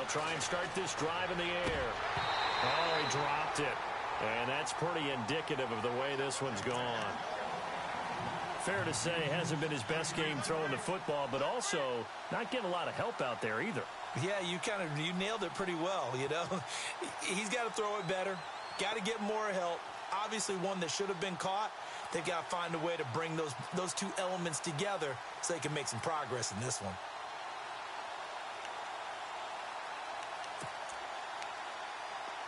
They'll try and start this drive in the air. Oh, he dropped it. And that's pretty indicative of the way this one's gone. Fair to say, hasn't been his best game throwing the football, but also not getting a lot of help out there either. Yeah, you nailed it pretty well, you know. He's got to throw it better, got to get more help. Obviously one that should have been caught. They've got to find a way to bring those two elements together so they can make some progress in this one.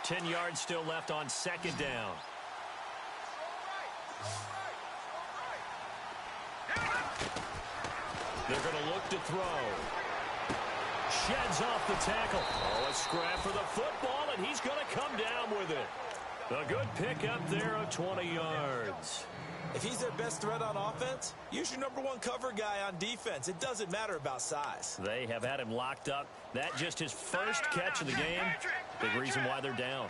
Ten yards still left on second down. They're going to look to throw. Sheds off the tackle. Oh, a scrap for the football, and he's going to come down with it. A good pickup there of 20 yards. If he's their best threat on offense, use your number one cover guy on defense. It doesn't matter about size. They have had him locked up. That just his first catch of the game. Big reason why they're down.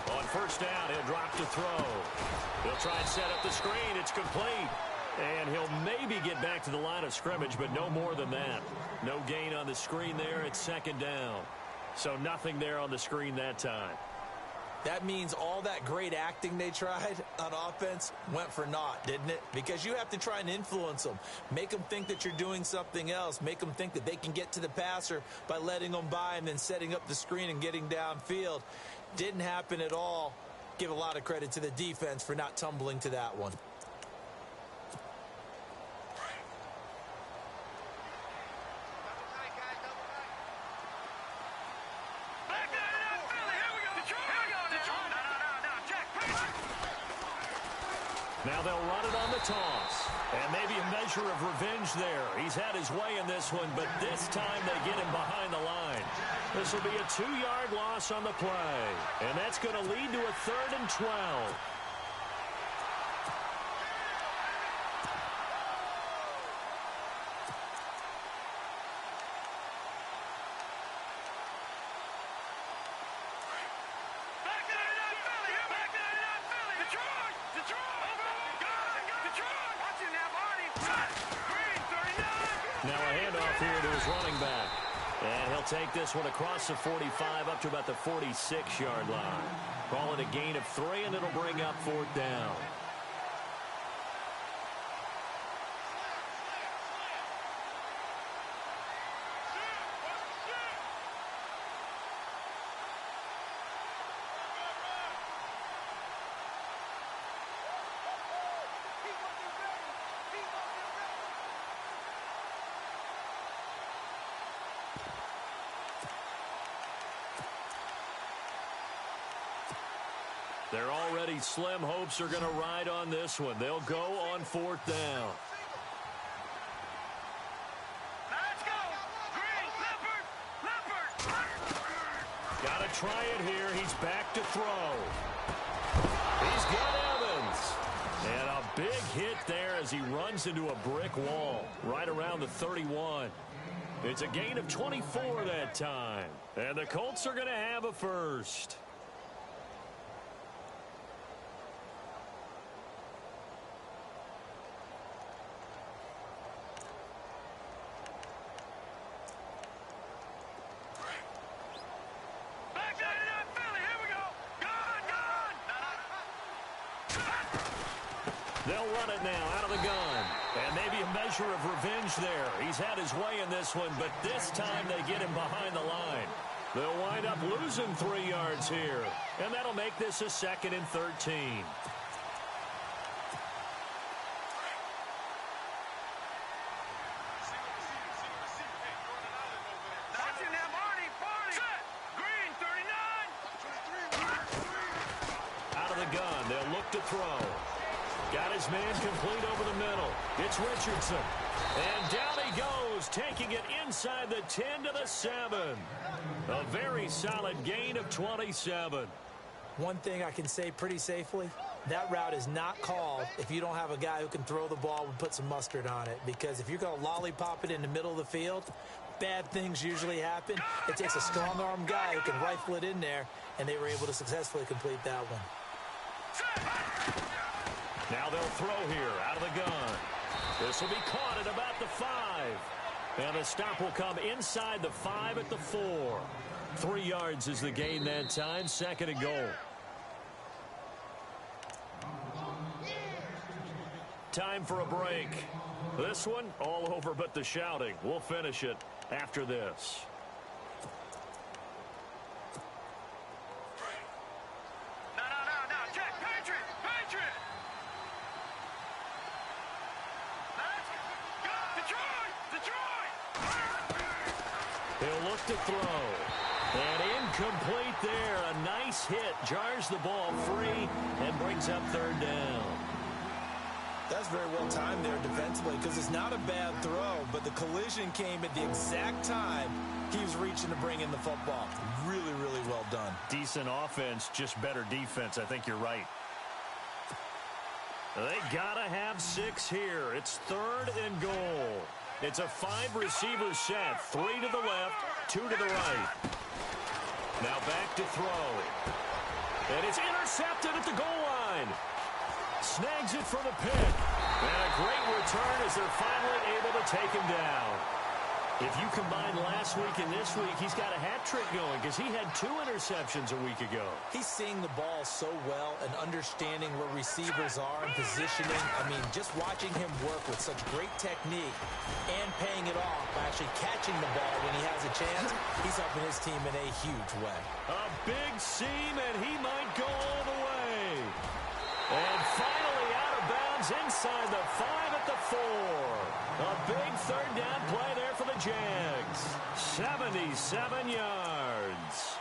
On first down, he'll drop to throw. He'll try and set up the screen. It's complete. And he'll maybe get back to the line of scrimmage, but no more than that. No gain on the screen there. It's second down. So nothing there on the screen that time. That means all that great acting they tried on offense went for naught, didn't it? Because you have to try and influence them. Make them think that you're doing something else. Make them think that they can get to the passer by letting them by and then setting up the screen and getting downfield. Didn't happen at all. Give a lot of credit to the defense for not tumbling to that one. Now they'll run it on the toss. And maybe a measure of revenge there. He's had his way in this one, but this time they get him behind the line. This will be a 2-yard loss on the play. And that's going to lead to a 3rd and 12. Now a handoff here to his running back. And he'll take this one across the 45 up to about the 46-yard line. Call it a gain of 3, and it'll bring up 4th down. Their already slim hopes are going to ride on this one. They'll go on 4th down. Let's go! Green, Leopard! Got to try it here. He's back to throw. He's got Evans. And a big hit there as he runs into a brick wall right around the 31. It's a gain of 24 that time. And the Colts are going to have a first. They'll run it now out of the gun. And maybe a measure of revenge there. He's had his way in this one, but this time they get him behind the line. They'll wind up losing 3 yards here. And that'll make this a 2nd and 13. Out of the gun, they'll look to throw. Got his man complete over the middle. It's Richardson. And down he goes, taking it inside the 10 to the 7. A very solid gain of 27. One thing I can say pretty safely, that route is not called if you don't have a guy who can throw the ball and put some mustard on it. Because if you're going to lollipop it in the middle of the field, bad things usually happen. It takes a strong-arm guy who can rifle it in there, and they were able to successfully complete that one. Now they'll throw here out of the gun. This will be caught at about the 5. And the stop will come inside the 5 at the 4. 3 yards is the gain that time. 2nd and goal. Time for a break. This one, all over but the shouting. We'll finish it after this. No, check, Patriot! Let's go! Detroit! He'll look to throw. And incomplete there. A nice hit. Jars the ball free and brings up 3rd down. That's very well timed there defensively because it's not a bad throw, but the collision came at the exact time he was reaching to bring in the football. Really, really well done. Decent offense, just better defense. I think you're right. They gotta have 6 here. It's 3rd and goal. It's a 5-receiver set. 3 to the left, 2 to the right. Now back to throw. And it's intercepted at the goal line. Snags it for the pick. And a great return as they're finally able to take him down. If you combine last week and this week, he's got a hat trick going because he had 2 interceptions a week ago. He's seeing the ball so well and understanding where receivers are and positioning. I mean, just watching him work with such great technique and paying it off by actually catching the ball when he has a chance, he's helping his team in a huge way. A big seam, and he might go all the way. And finally out of bounds inside the 5 at the 4. A big 3rd down play there for the Jags. 77 yards.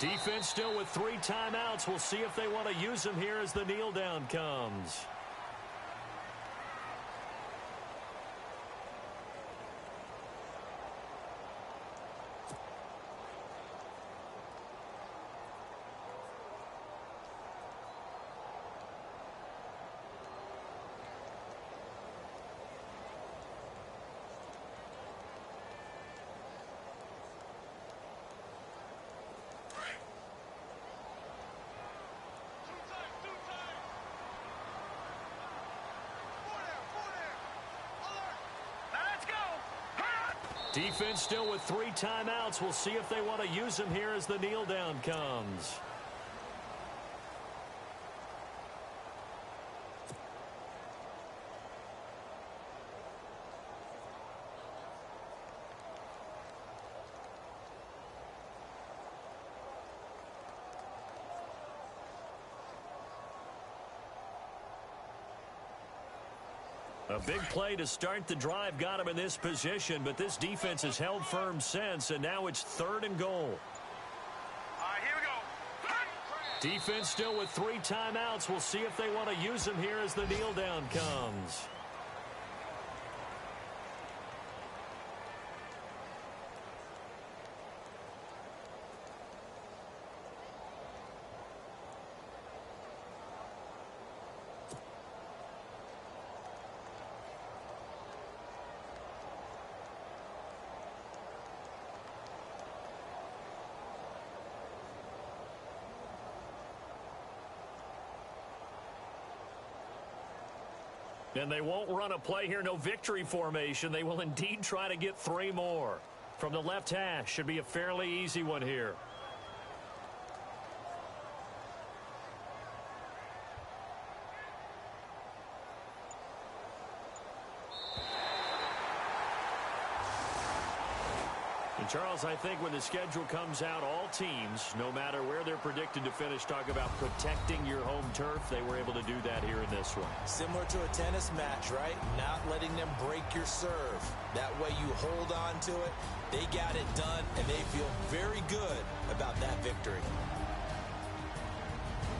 Defense still with 3 timeouts. We'll see if they want to use them here as the kneel down comes. Defense still with 3 timeouts. We'll see if they want to use them here as the kneel down comes. A big play to start the drive got him in this position, but this defense has held firm since, and now it's 3rd and goal. All right, here we go. Defense still with 3 timeouts. We'll see if they want to use them here as the kneel down comes. And they won't run a play here, no victory formation. They will indeed try to get 3 more. From the left hash, should be a fairly easy one here. And Charles, I think when the schedule comes out, all teams, no matter where they're predicted to finish, talk about protecting your home turf. They were able to do that here in this one. Similar to a tennis match, right? Not letting them break your serve. That way you hold on to it. They got it done, and they feel very good about that victory.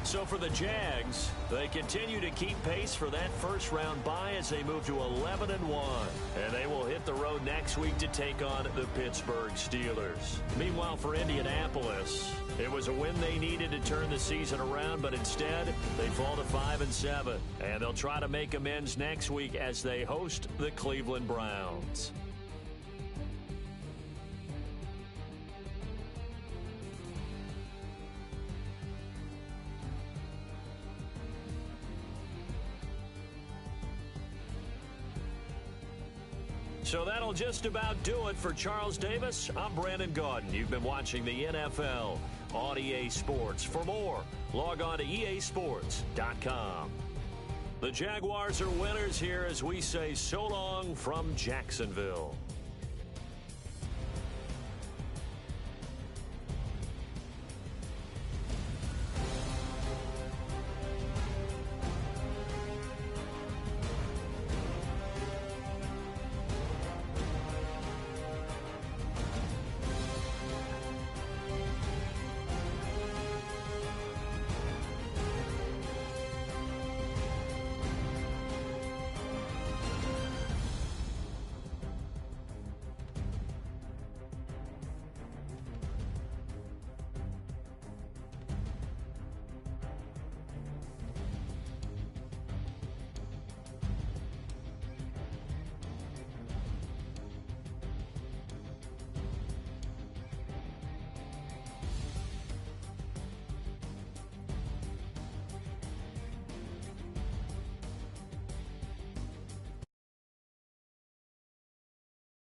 So for the Jags, they continue to keep pace for that first-round bye as they move to 11-1. And they will hit the road next week to take on the Pittsburgh Steelers. Meanwhile, for Indianapolis, it was a win they needed to turn the season around, but instead, they fall to 5-7. And they'll try to make amends next week as they host the Cleveland Browns. So that'll just about do it for Charles Davis. I'm Brandon Gaudin. You've been watching the NFL on EA Sports. For more, log on to easports.com. The Jaguars are winners here as we say so long from Jacksonville.